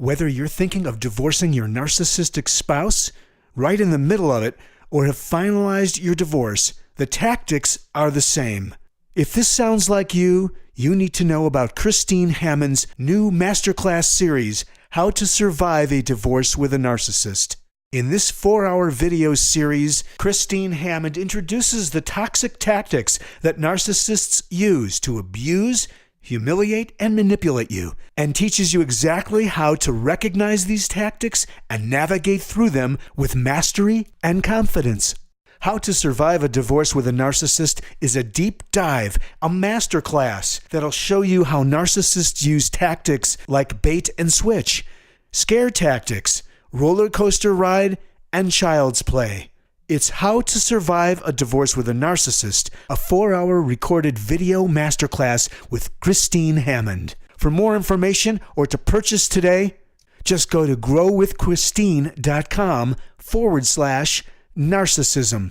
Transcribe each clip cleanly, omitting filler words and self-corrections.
Whether you're thinking of divorcing your narcissistic spouse, right in the middle of it, or have finalized your divorce, the tactics are the same. If this sounds like you need to know about Christine Hammond's new masterclass series, How to Survive a Divorce with a Narcissist. In this 4-hour video series, Christine Hammond introduces the toxic tactics that narcissists use to abuse, humiliate, and manipulate you, and teaches you exactly how to recognize these tactics and navigate through them with mastery and confidence. How to Survive a Divorce with a Narcissist is a deep dive, a masterclass that'll show you how narcissists use tactics like bait and switch, scare tactics, roller coaster ride, and child's play. It's How to Survive a Divorce with a Narcissist, a 4-hour recorded video masterclass with Christine Hammond. For more information or to purchase today, just go to growwithchristine.com/narcissism.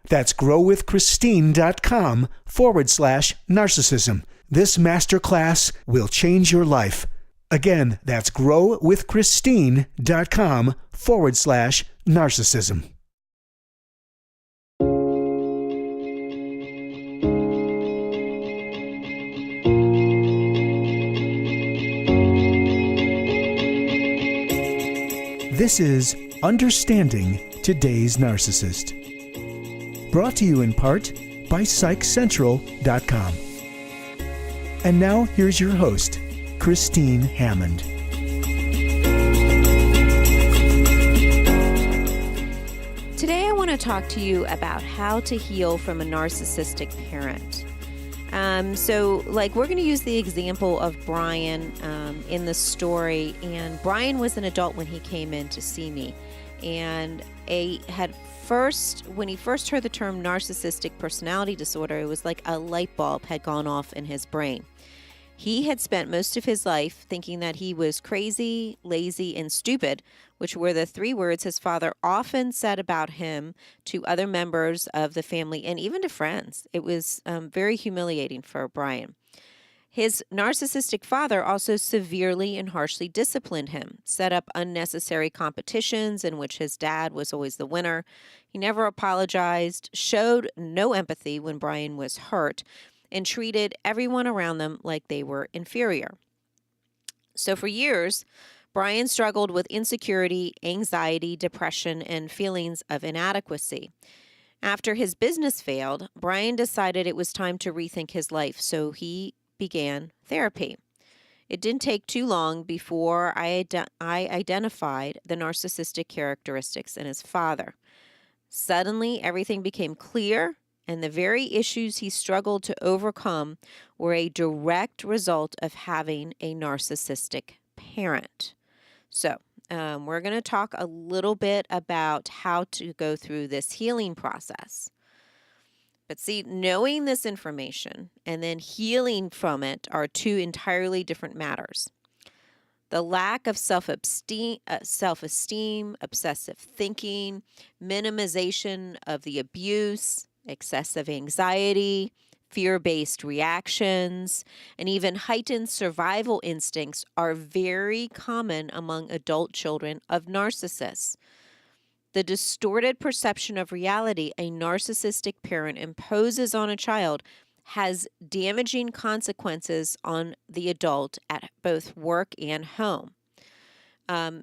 That's growwithchristine.com/narcissism. This masterclass will change your life. Again, that's growwithchristine.com/narcissism. This is Understanding Today's Narcissist, brought to you in part by PsychCentral.com. And now here's your host, Christine Hammond. Today I want to talk to you about how to heal from a narcissistic parent. We're going to use the example of Brian in the story. And Brian was an adult when he came in to see me. And when he first heard the term narcissistic personality disorder, it was like a light bulb had gone off in his brain. He had spent most of his life thinking that he was crazy, lazy, and stupid, which were the 3 words his father often said about him to other members of the family and even to friends. It was very humiliating for Brian. His narcissistic father also severely and harshly disciplined him, set up unnecessary competitions in which his dad was always the winner. He never apologized, showed no empathy when Brian was hurt, and treated everyone around them like they were inferior. So for years, Brian struggled with insecurity, anxiety, depression, and feelings of inadequacy. After his business failed, Brian decided it was time to rethink his life, so he began therapy. It didn't take too long before I identified the narcissistic characteristics in his father. Suddenly, everything became clear, and the very issues he struggled to overcome were a direct result of having a narcissistic parent. So, we're going to talk a little bit about how to go through this healing process. But see, knowing this information and then healing from it are 2 entirely different matters. The lack of self-esteem, obsessive thinking, minimization of the abuse, excessive anxiety, fear-based reactions, and even heightened survival instincts are very common among adult children of narcissists. The distorted perception of reality a narcissistic parent imposes on a child has damaging consequences on the adult at both work and home.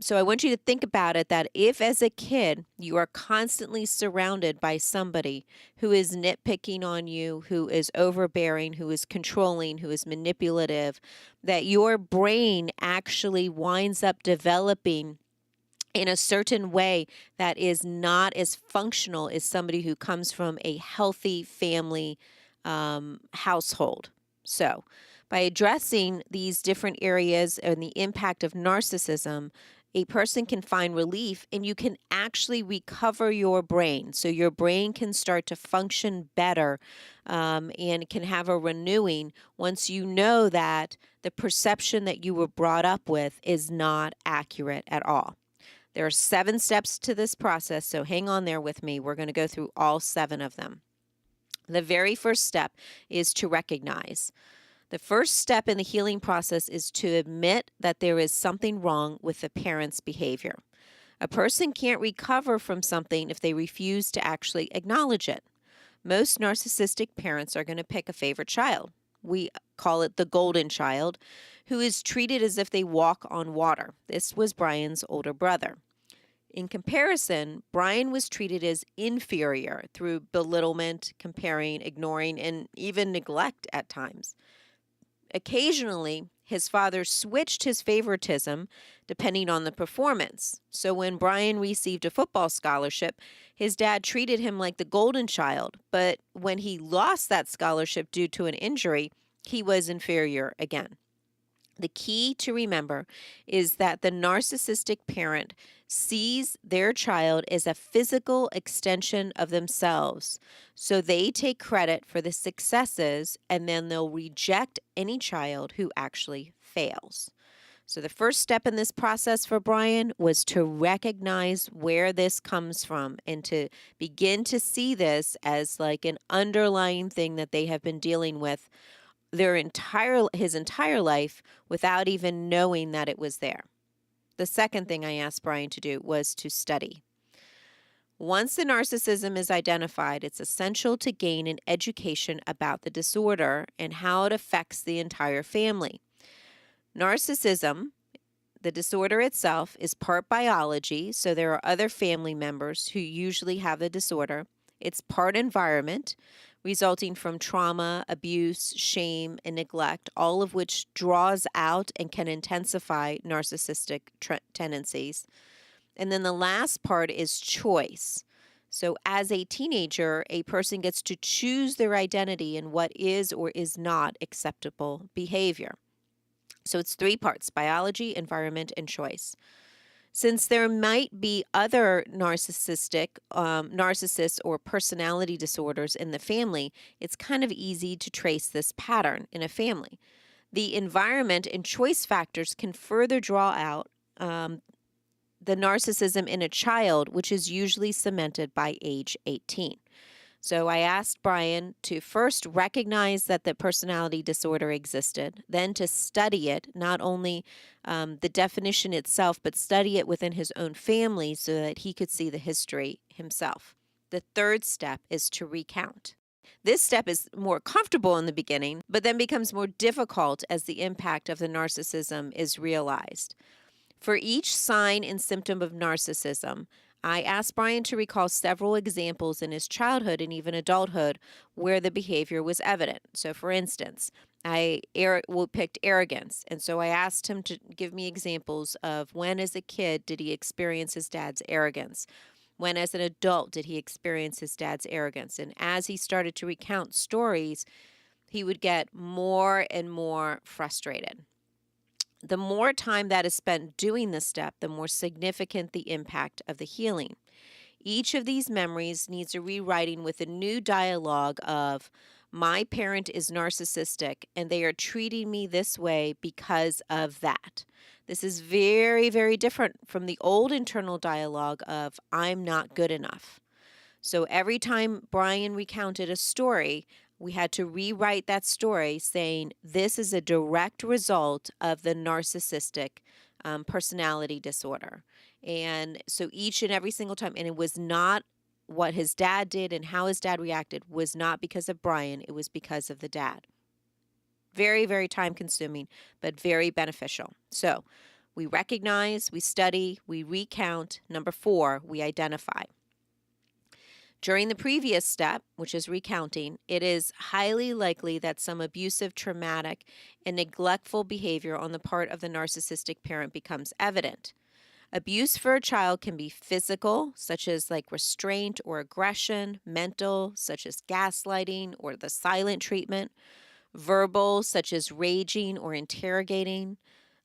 So I want you to think about it that if as a kid you are constantly surrounded by somebody who is nitpicking on you, who is overbearing, who is controlling, who is manipulative, that your brain actually winds up developing in a certain way that is not as functional as somebody who comes from a healthy family household. So by addressing these different areas and the impact of narcissism, a person can find relief and you can actually recover your brain. So your brain can start to function better and can have a renewing once you know that the perception that you were brought up with is not accurate at all. There are 7 steps to this process, so hang on there with me. We're going to go through all 7 of them. The very first step is to recognize. The first step in the healing process is to admit that there is something wrong with the parent's behavior. A person can't recover from something if they refuse to actually acknowledge it. Most narcissistic parents are going to pick a favorite child. We call it the golden child, who is treated as if they walk on water. This was Brian's older brother. In comparison, Brian was treated as inferior through belittlement, comparing, ignoring, and even neglect at times. Occasionally, his father switched his favoritism depending on the performance. So when Brian received a football scholarship, his dad treated him like the golden child. But when he lost that scholarship due to an injury, he was inferior again. The key to remember is that the narcissistic parent sees their child as a physical extension of themselves. So they take credit for the successes and then they'll reject any child who actually fails. So the first step in this process for Brian was to recognize where this comes from and to begin to see this as like an underlying thing that they have been dealing with his entire life without even knowing that it was there. The second thing I asked Brian to do was to study. Once the narcissism is identified, it's essential to gain an education about the disorder and how it affects the entire family. Narcissism, the disorder itself, is part biology, so there are other family members who usually have the disorder. It's part environment, resulting from trauma, abuse, shame, and neglect, all of which draws out and can intensify narcissistic tendencies. And then the last part is choice. So as a teenager, a person gets to choose their identity and what is or is not acceptable behavior. So it's three parts: biology, environment, and choice. Since there might be other narcissists or personality disorders in the family, it's kind of easy to trace this pattern in a family. The environment and choice factors can further draw out the narcissism in a child, which is usually cemented by age 18. So I asked Brian to first recognize that the personality disorder existed, then to study it, not only the definition itself, but study it within his own family so that he could see the history himself. The third step is to recount. This step is more comfortable in the beginning, but then becomes more difficult as the impact of the narcissism is realized. For each sign and symptom of narcissism, I asked Brian to recall several examples in his childhood and even adulthood where the behavior was evident. So, for instance, I picked arrogance, and so I asked him to give me examples of when as a kid did he experience his dad's arrogance, when as an adult did he experience his dad's arrogance. And as he started to recount stories, he would get more and more frustrated. The more time that is spent doing this step, the more significant the impact of the healing. Each of these memories needs a rewriting with a new dialogue of, my parent is narcissistic and they are treating me this way because of that. This is very, very different from the old internal dialogue of, I'm not good enough. So every time Brian recounted a story, we had to rewrite that story saying this is a direct result of the narcissistic personality disorder. And so each and every single time, and it was not what his dad did and how his dad reacted was not because of Brian, it was because of the dad. Very, very time consuming, but very beneficial. So we recognize, we study, we recount. Number 4, we identify. During the previous step, which is recounting, it is highly likely that some abusive, traumatic, and neglectful behavior on the part of the narcissistic parent becomes evident. Abuse for a child can be physical, such as like restraint or aggression, mental, such as gaslighting or the silent treatment, verbal, such as raging or interrogating,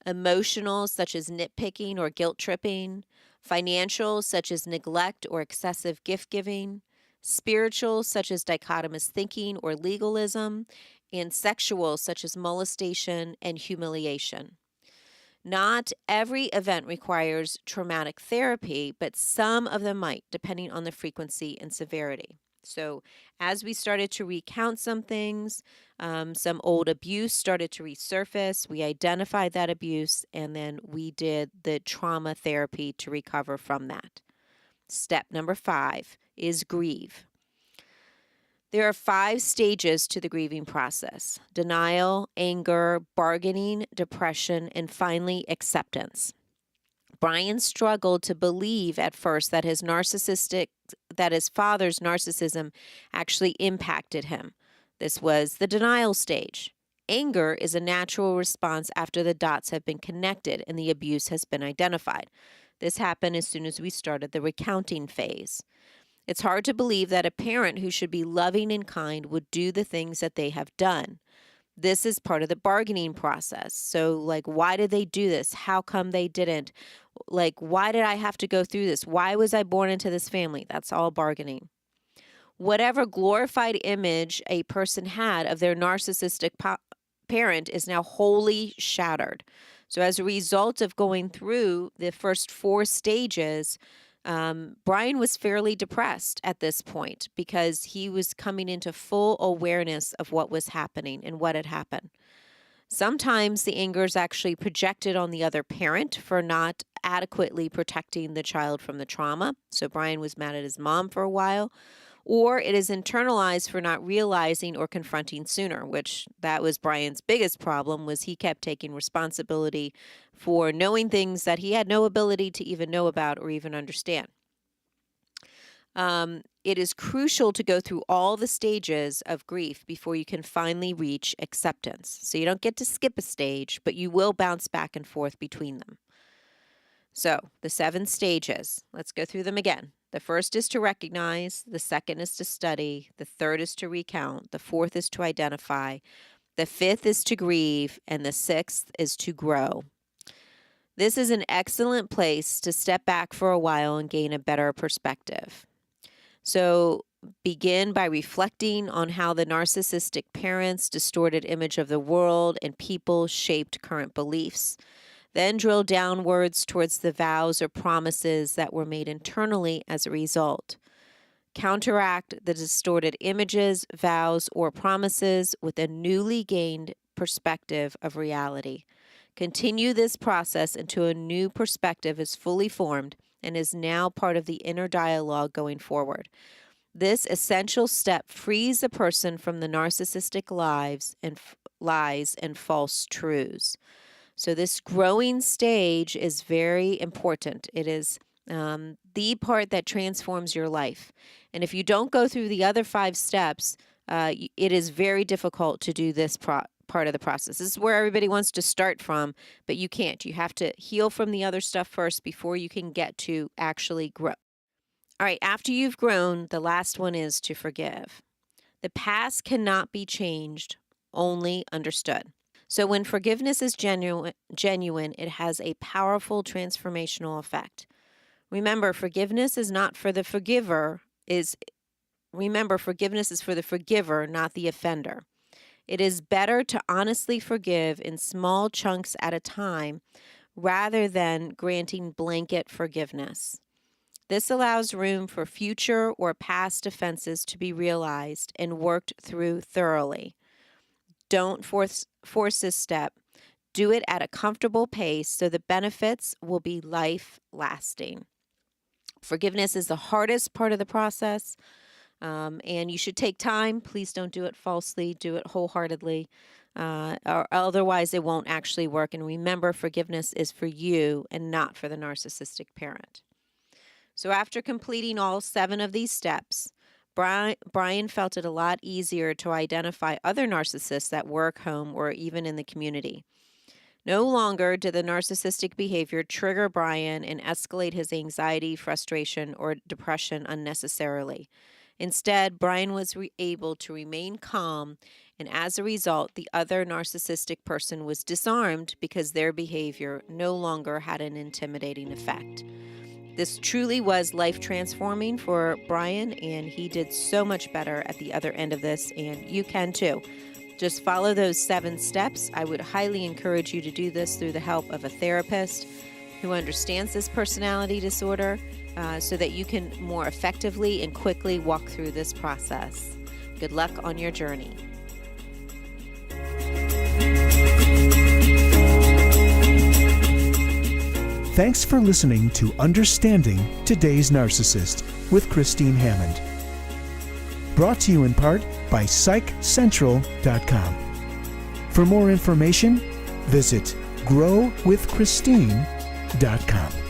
emotional, such as nitpicking or guilt tripping, financial, such as neglect or excessive gift giving, spiritual, such as dichotomous thinking or legalism, and sexual, such as molestation and humiliation. Not every event requires traumatic therapy, but some of them might, depending on the frequency and severity. So as we started to recount some things, some old abuse started to resurface. We identified that abuse, and then we did the trauma therapy to recover from that. Step number 5 is grieve. There are 5 stages to the grieving process: denial, anger, bargaining, depression, and finally acceptance. Brian struggled to believe at first that his father's narcissism actually impacted him. This was the denial stage. Anger is a natural response after the dots have been connected and the abuse has been identified. This happened as soon as we started the recounting phase. It's hard to believe that a parent who should be loving and kind would do the things that they have done. This is part of the bargaining process. So, why did they do this? How come they didn't? Why did I have to go through this? Why was I born into this family? That's all bargaining. Whatever glorified image a person had of their narcissistic parent is now wholly shattered. So as a result of going through the first 4 stages, Brian was fairly depressed at this point because he was coming into full awareness of what was happening and what had happened. Sometimes the anger is actually projected on the other parent for not adequately protecting the child from the trauma. So Brian was mad at his mom for a while. Or it is internalized for not realizing or confronting sooner, which that was Brian's biggest problem, was he kept taking responsibility for knowing things that he had no ability to even know about or even understand. It is crucial to go through all the stages of grief before you can finally reach acceptance. So you don't get to skip a stage, but you will bounce back and forth between them. So the 7 stages, let's go through them again. The first is to recognize, the second is to study, the third is to recount, the fourth is to identify, the 5th is to grieve, and the 6th is to grow. This is an excellent place to step back for a while and gain a better perspective. So begin by reflecting on how the narcissistic parent's distorted image of the world and people shaped current beliefs. Then drill downwards towards the vows or promises that were made internally as a result. Counteract the distorted images, vows, or promises with a newly gained perspective of reality. Continue this process until a new perspective is fully formed and is now part of the inner dialogue going forward. This essential step frees the person from the narcissistic lies and false truths. So this growing stage is very important. It is the part that transforms your life. And if you don't go through the other 5 steps, it is very difficult to do this part of the process. This is where everybody wants to start from, but you can't. You have to heal from the other stuff first before you can get to actually grow. All right, after you've grown, the last one is to forgive. The past cannot be changed, only understood. So when forgiveness is genuine, it has a powerful transformational effect. Remember, forgiveness is for the forgiver, not the offender. It is better to honestly forgive in small chunks at a time rather than granting blanket forgiveness. This allows room for future or past offenses to be realized and worked through thoroughly. Don't force this step. Do it at a comfortable pace so the benefits will be life-lasting. Forgiveness is the hardest part of the process, and you should take time. Please don't do it falsely. Do it wholeheartedly, or otherwise it won't actually work. And remember, forgiveness is for you and not for the narcissistic parent. So after completing all 7 of these steps, Brian felt it a lot easier to identify other narcissists at work, home, or even in the community. No longer did the narcissistic behavior trigger Brian and escalate his anxiety, frustration, or depression unnecessarily. Instead, Brian was able to remain calm, and as a result, the other narcissistic person was disarmed because their behavior no longer had an intimidating effect. This truly was life-transforming for Brian, and he did so much better at the other end of this, and you can too. Just follow those 7 steps. I would highly encourage you to do this through the help of a therapist who understands this personality disorder so that you can more effectively and quickly walk through this process. Good luck on your journey. Thanks for listening to Understanding Today's Narcissist with Christine Hammond. Brought to you in part by PsychCentral.com. For more information, visit growwithchristine.com.